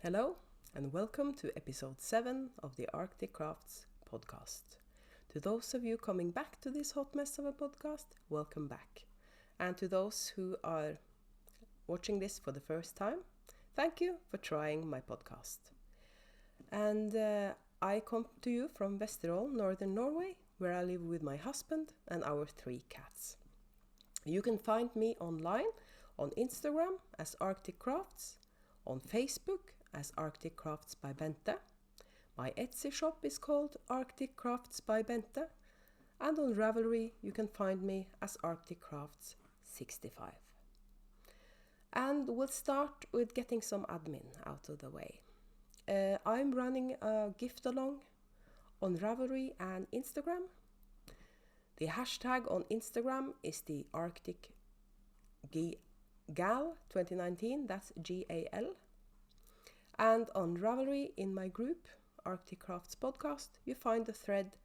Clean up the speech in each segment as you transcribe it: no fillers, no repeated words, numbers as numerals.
Hello and welcome to episode 7 of the Arctic Crafts podcast. To those of you coming back to this hot mess of a podcast, welcome back. And to those who are watching this for the first time, thank you for trying my podcast. And I come to you from Vesterålen, northern Norway, where I live with my husband and our 3 cats. You can find me online on Instagram as Arctic Crafts, on Facebook as Arctic Crafts by Bente. My Etsy shop is called Arctic Crafts by Bente, and on Ravelry you can find me as Arctic Crafts 65. And we'll start with getting some admin out of the way. I'm running a gift along on Ravelry and Instagram. The hashtag on Instagram is the Arctic Gal 2019, that's GAL. And on Ravelry, in my group, Arctic Crafts Podcast, you find a thread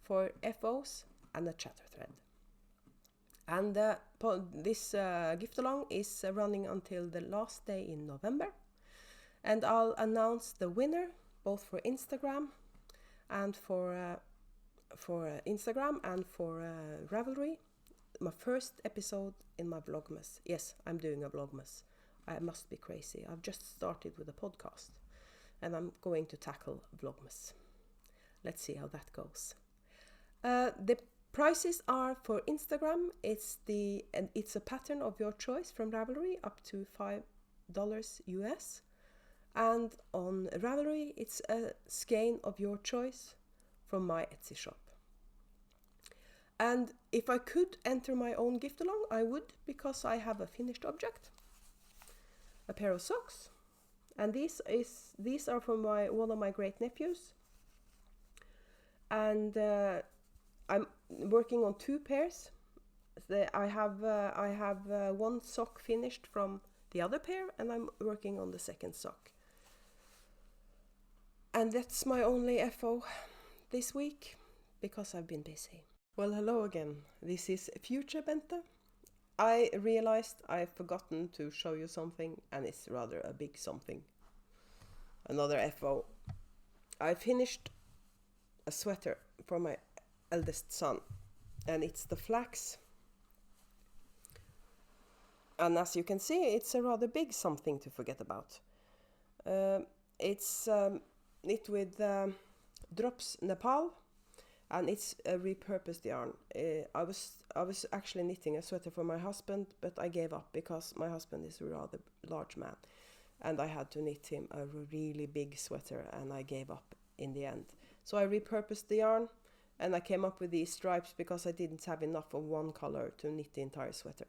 for FOs and a chatter thread. And this gift along is running until the last day in November. And I'll announce the winner, both for Instagram and for Instagram and for Ravelry. My first episode in my Vlogmas. Yes, I'm doing a Vlogmas. I must be crazy. I've just started with a podcast and I'm going to tackle Vlogmas. Let's see how that goes. The prices are for Instagram. It's a pattern of your choice from Ravelry up to $5 US. And on Ravelry, it's a skein of your choice from my Etsy shop. And if I could enter my own gift along, I would, because I have a finished object. A pair of socks, and these are from one of my great nephews, and I'm working on 2 pairs. I have one sock finished from the other pair, and I'm working on the second sock. And that's my only FO this week because I've been busy. Well, hello again. This is Future Bente. I realized I've forgotten to show you something, and it's rather a big something. Another FO. I finished a sweater for my eldest son, and it's the Flax. And as you can see, it's a rather big something to forget about. It's knit with Drops Nepal, and it's a repurposed yarn. I was actually knitting a sweater for my husband, but I gave up because my husband is a rather large man, and I had to knit him a really big sweater, and I gave up in the end. So I repurposed the yarn, and I came up with these stripes because I didn't have enough of one color to knit the entire sweater.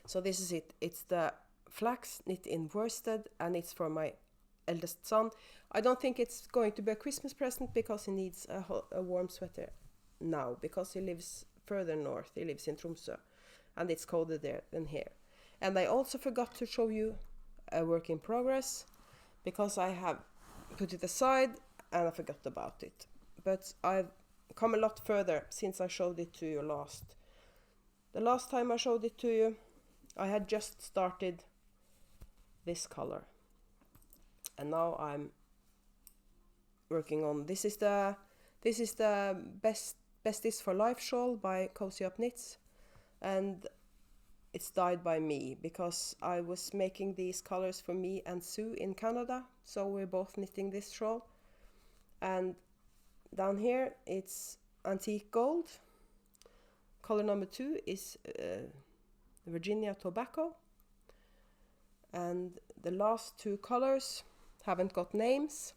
So this is it. It's the Flax knit in worsted, and it's for my eldest son. I don't think it's going to be a Christmas present because he needs a warm sweater now, because he lives further north. He lives in Tromsø, and it's colder there than here. And I also forgot to show you a work in progress because I have put it aside and I forgot about it. But I've come a lot further since I showed it to you last. The last time I showed it to you, I had just started this color. And now I'm working on this is the Besties for Life Shawl by Cozy Up Knits, and it's dyed by me because I was making these colors for me and Sue in Canada, so we're both knitting this shawl. And down here it's antique gold. Color number 2 is Virginia Tobacco, and the last 2 colors haven't got names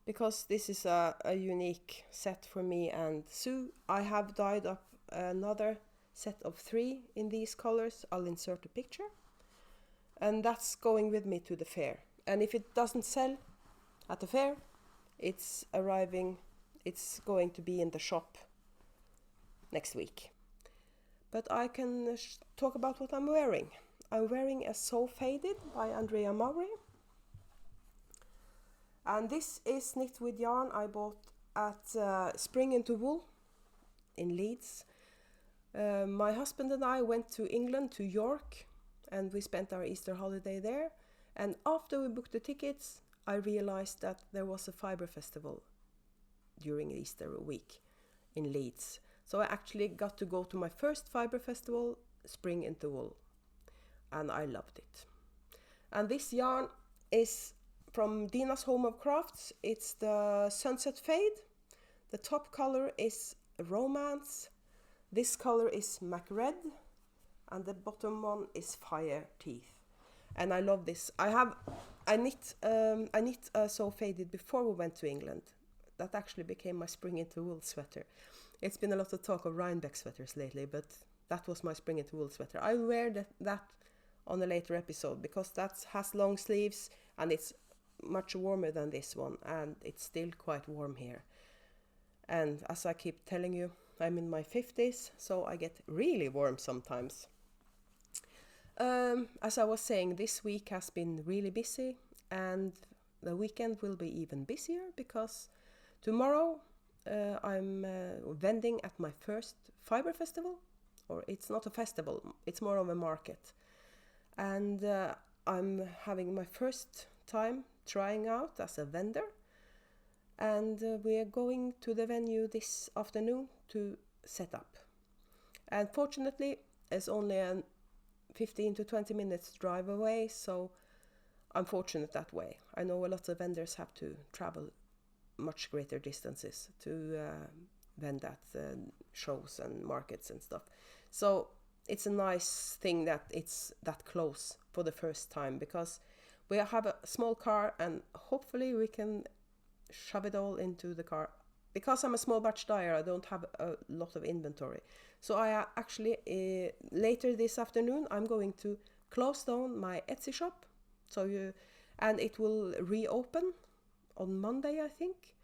because this is a unique set for me and Sue. I have dyed up another set of 3 in these colors. I'll insert a picture, and that's going with me to the fair. And if it doesn't sell at the fair, it's going to be in the shop next week. But I can talk about what I'm wearing. I'm wearing a So Faded by Andrea Mowry. And this is knit with yarn I bought at Spring Into Wool in Leeds. My husband and I went to England, to York, and we spent our Easter holiday there. And after we booked the tickets, I realized that there was a fiber festival during Easter week in Leeds. So I actually got to go to my first fiber festival, Spring into Wool, and I loved it. And this yarn is from Dina's Home of Crafts. It's the Sunset Fade. The top color is Romance. This color is Mac Red, and the bottom one is Fire Teeth. And I love this. I knit So Faded before we went to England. That actually became my Spring into Wool sweater. It's been a lot of talk of Rhinebeck sweaters lately, but that was my Spring into Wool sweater. I'll wear that on a later episode, because that has long sleeves and it's much warmer than this one, and it's still quite warm here. And as I keep telling you, I'm in my 50s, so I get really warm sometimes. As I was saying, this week has been really busy, and the weekend will be even busier, because tomorrow I'm vending at my first fiber festival. Or it's not a festival, it's more of a market. And I'm having my first time trying out as a vendor. And we are going to the venue this afternoon to set up. And fortunately, it's only a 15 to 20 minutes drive away, so I'm fortunate that way. I know a lot of vendors have to travel much greater distances to vend at shows and markets and stuff. So it's a nice thing that it's that close for the first time, because we have a small car and hopefully we can shove it all into the car. Because I'm a small batch dyer, I don't have a lot of inventory. So I actually, later this afternoon, I'm going to close down my Etsy shop. And it will reopen on Monday, I think,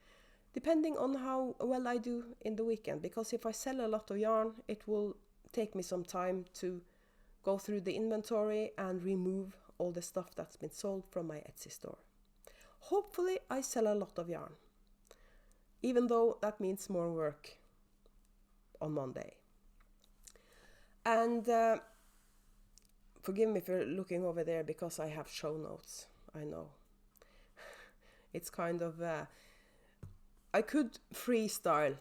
depending on how well I do in the weekend. Because if I sell a lot of yarn, it will take me some time to go through the inventory and remove all the stuff that's been sold from my Etsy store. Hopefully I sell a lot of yarn, even though that means more work on Monday. And forgive me for looking over there, because I have show notes. I know. It's kind of... I could freestyle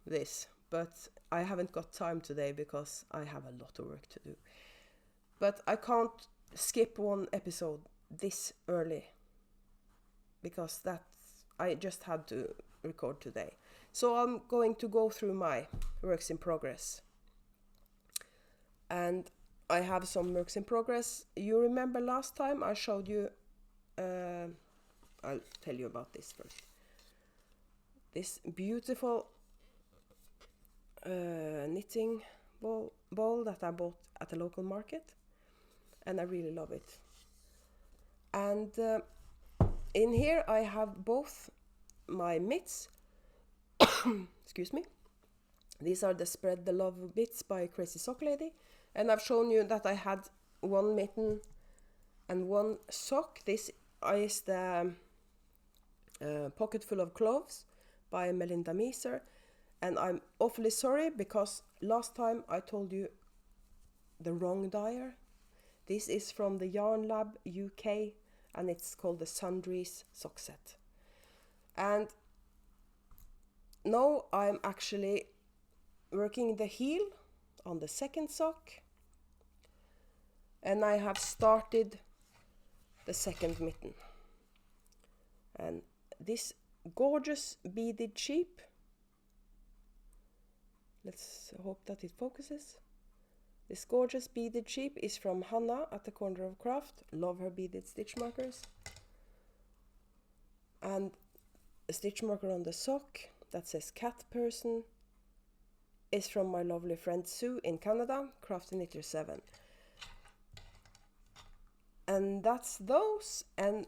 this, but I haven't got time today because I have a lot of work to do. But I can't skip one episode this early, because I just had to record today. So I'm going to go through my works in progress. And I have some works in progress. You remember last time I showed you, I'll tell you about this first. This beautiful knitting ball that I bought at a local market, and I really love it. And in here I have both my mitts. Excuse me. These are the Spread the Love bits by Crazy Sock Lady, and I've shown you that I had one mitten and one sock. This is the Pocket Full of Cloves by Melinda Meeser, and I'm awfully sorry because last time I told you the wrong dyer. This is from the Yarn Lab UK, and it's called the Sundries sock set. And now I'm actually working the heel on the second sock, and I have started the second mitten. And this gorgeous beaded sheep, let's hope that it focuses. This gorgeous beaded sheep is from Hannah at the Corner of Craft. Love her beaded stitch markers. And a stitch marker on the sock that says cat person is from my lovely friend Sue in Canada, Crafty Knitter 7. And that's those. And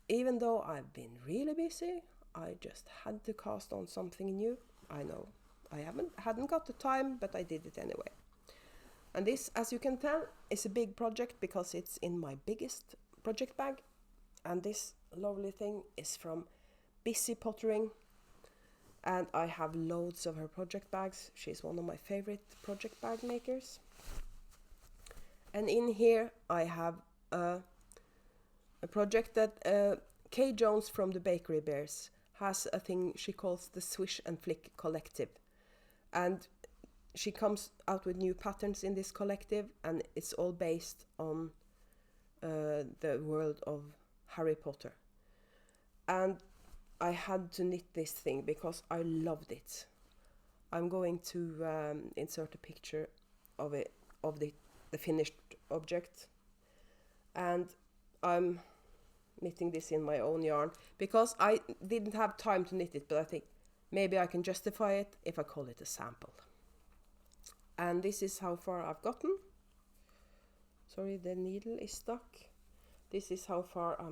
even though I've been really busy, I just had to cast on something new. I know I hadn't got the time, but I did it anyway. And this, as you can tell, is a big project because it's in my biggest project bag. And this lovely thing is from Busy Pottering. And I have loads of her project bags. She's one of my favorite project bag makers. And in here I have a project that Kay Jones from the Bakery Bears has a thing she calls the Swish and Flick Collective. And she comes out with new patterns in this collective, and it's all based on the world of Harry Potter. And I had to knit this thing because I loved it. I'm going to insert a picture of it, of the finished object. And I'm knitting this in my own yarn because I didn't have time to knit it, but I think maybe I can justify it if I call it a sample. And this is how far I've gotten. Sorry, the needle is stuck. This is how far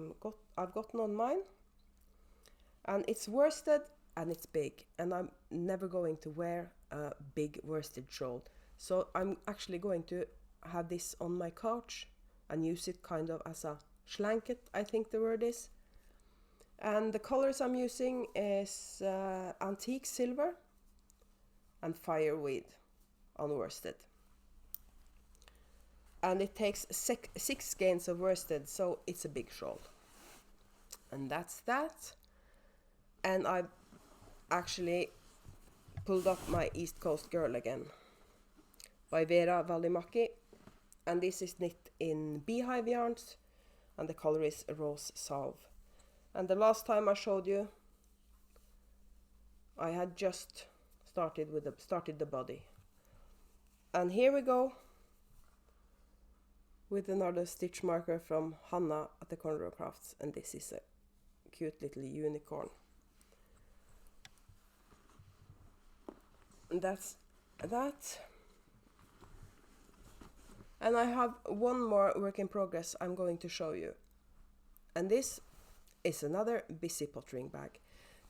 I've gotten on mine. And it's worsted and it's big, and I'm never going to wear a big worsted shawl. So I'm actually going to have this on my couch and use it kind of as a schlanket, I think the word is. And the colors I'm using is antique silver and fireweed unworsted. And it takes 6 skeins of worsted, so it's a big shawl. And that's that. And I've actually pulled up my East Coast Girl again by Vera Valimaki. And this is knit in Beehive yarns, and the color is Rose Salve. And the last time I showed you, I had just started the body. And here we go with another stitch marker from Hanna at the Corner of Crafts, and this is a cute little unicorn. And that's that. And I have one more work in progress I'm going to show you. And this is another busy pottering bag.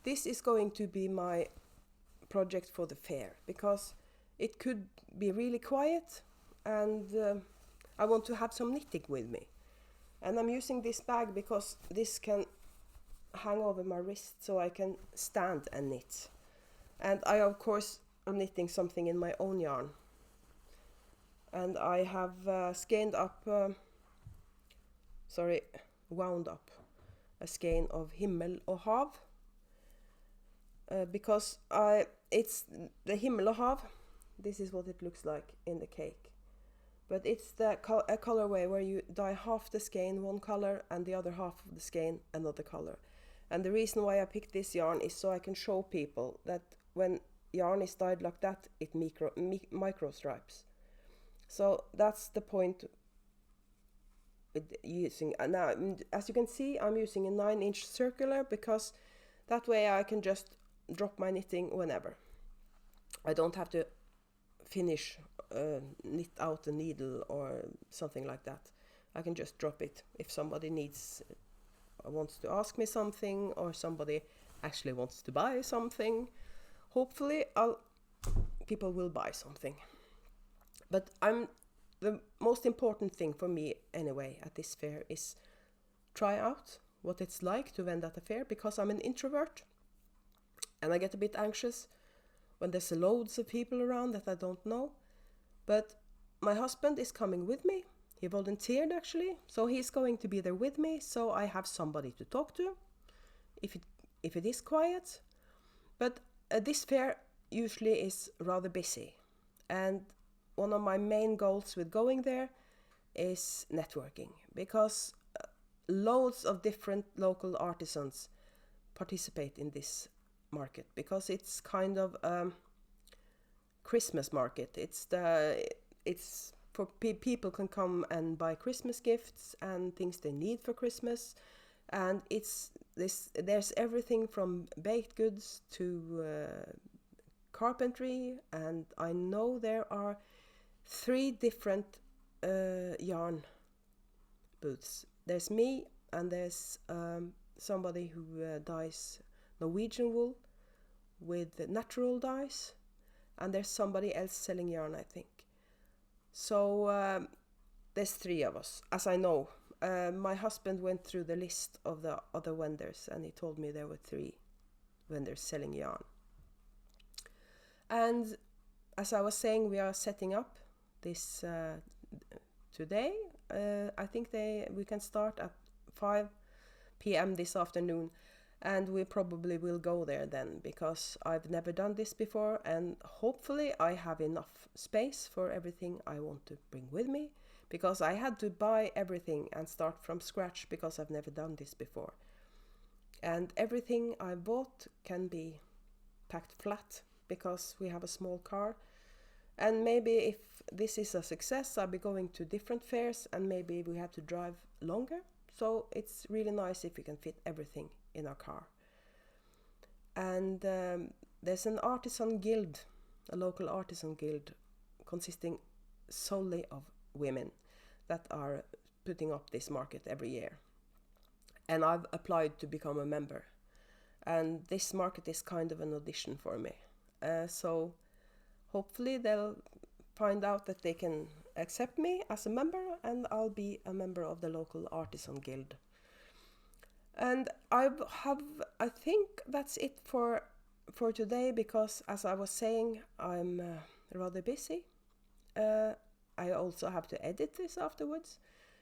This is going to be my project for the fair, because it could be really quiet, and I want to have some knitting with me. And I'm using this bag because this can hang over my wrist so I can stand and knit. And I of course am knitting something in my own yarn. And I have wound up a skein of Himmel og Hav, because it's the Himmel og Hav. This is what it looks like in the cake, but it's a colorway where you dye half the skein one color and the other half of the skein another color. And the reason why I picked this yarn is so I can show people that when yarn is dyed like that, it micro stripes. So that's the point with using. Now, as you can see, I'm using a 9-inch circular, because that way I can just drop my knitting whenever. I don't have to finish knit out a needle or something like that. I can just drop it if somebody wants to ask me something, or somebody actually wants to buy something. Hopefully people will buy something. But the most important thing for me anyway at this fair is try out what it's like to vend at a fair, because I'm an introvert and I get a bit anxious when there's loads of people around that I don't know. But my husband is coming with me. He volunteered actually, so he's going to be there with me, so I have somebody to talk to if it is quiet. But this fair usually is rather busy, and one of my main goals with going there is networking, because loads of different local artisans participate in this market, because it's kind of Christmas market. It's for people can come and buy Christmas gifts and things they need for Christmas, and there's everything from baked goods to carpentry. And I know there are 3 different yarn booths. There's me, and there's somebody who dyes Norwegian wool with natural dyes, and there's somebody else selling yarn, I think. So there's 3 of us, as I know. My husband went through the list of the other vendors, and he told me there were 3 vendors selling yarn. And as I was saying, we are setting up this today. I think we can start at 5 p.m. this afternoon, and we probably will go there then, because I've never done this before, and hopefully I have enough space for everything I want to bring with me, because I had to buy everything and start from scratch because I've never done this before. And everything I bought can be packed flat because we have a small car. And maybe if this is a success, I'll be going to different fairs, and maybe we have to drive longer. So it's really nice if we can fit everything in our car. And there's an artisan guild, a local artisan guild, consisting solely of women that are putting up this market every year. And I've applied to become a member. And this market is kind of an audition for me. So hopefully they'll find out that they can accept me as a member, and I'll be a member of the local artisan guild. And I think that's it for today, because as I was saying, I'm rather busy. I also have to edit this afterwards.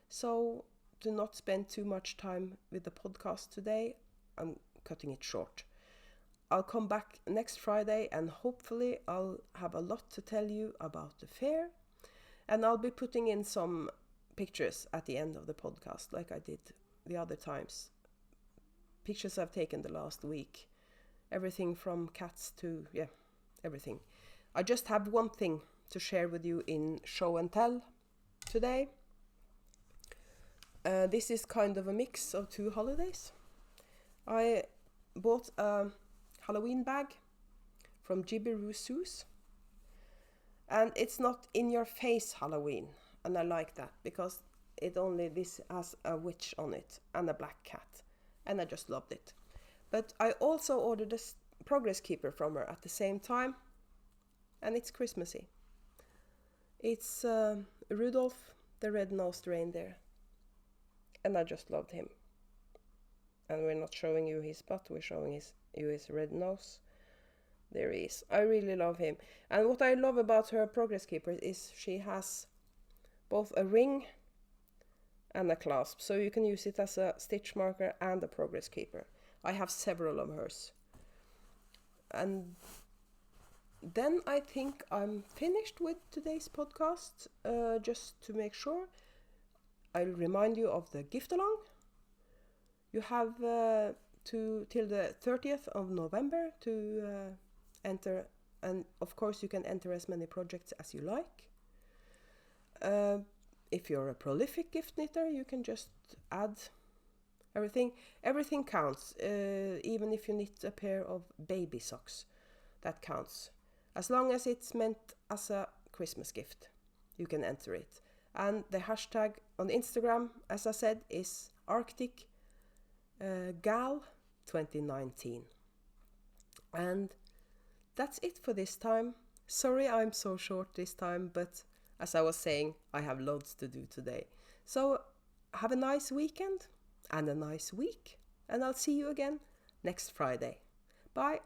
So to not spend too much time with the podcast today, I'm cutting it short. I'll come back next Friday, and hopefully I'll have a lot to tell you about the fair. And I'll be putting in some pictures at the end of the podcast, like I did the other times. Pictures I've taken the last week. Everything from cats to, everything. I just have one thing to share with you in show and tell today. This is kind of a mix of two holidays. I bought a Halloween bag from Jibberoo Soos, and it's not in your face Halloween, and I like that because this has a witch on it and a black cat, and I just loved it. But I also ordered a Progresskeeper from her at the same time, and it's Christmassy. It's Rudolph the red-nosed reindeer, and I just loved him. And we're not showing you his butt, we're showing you his red nose. There he is. I really love him. And what I love about her Progresskeeper is she has both a ring and a clasp. So you can use it as a stitch marker and a Progresskeeper. I have several of hers. And then I think I'm finished with today's podcast. Just to make sure, I'll remind you of the gift along. You have till the 30th of November to enter, and of course you can enter as many projects as you like. If you're a prolific gift knitter, you can just add everything. Everything counts, even if you knit a pair of baby socks, that counts. As long as it's meant as a Christmas gift, you can enter it. And the hashtag on Instagram, as I said, is Arctic Gal 2019. And that's it for this time. Sorry I'm so short this time, but as I was saying, I have loads to do today. So have a nice weekend and a nice week, and I'll see you again next Friday. Bye.